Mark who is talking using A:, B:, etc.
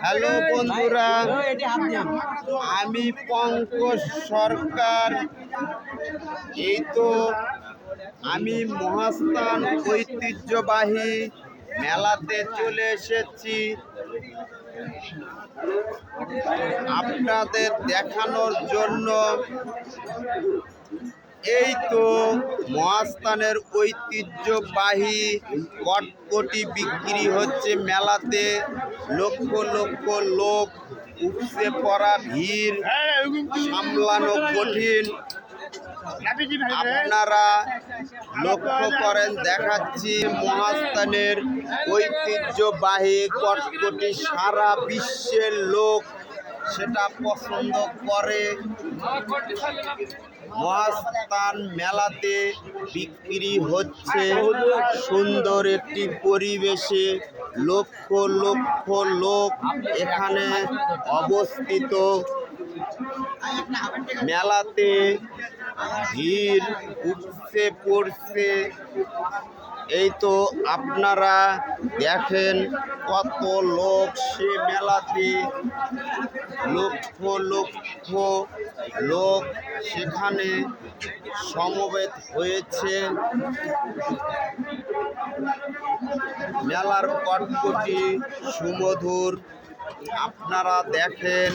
A: Hello বন্ধুরা, আমি পঙ্কজ সরকার। এই তো আমি মহাস্থান ঐতিহ্যবাহী মেলাতে চলে এসেছি আপনাদের দেখানোর জন্য। এই তো মহাস্থানের ঐতিহ্যবাহী কটকটি বিক্রি হচ্ছে মেলাতে। লক্ষ লক্ষ লোক, উপচে পড়া ভিড় সামলানো কঠিন। আপনারা লক্ষ্য করেন, দেখাচ্ছি মহাস্থানের ঐতিহ্যবাহী কটকটি সারা বিশ্বের লোক সেটা পছন্দ করে। মহাস্থান মেলাতে বিক্রি হচ্ছে সুন্দর একটি পরিবেশে। লক্ষ লক্ষ লোক এখানে অবস্থিত। মেলাতে ভিড় উপচে পড়ছে। এই তো আপনারা দেখেন কত লোক সে মেলাতে। লক্ষ লক্ষ লোক সেখানে সমবেত হয়েছে। মেলার কটকটি সুমধুর, আপনারা দেখেন।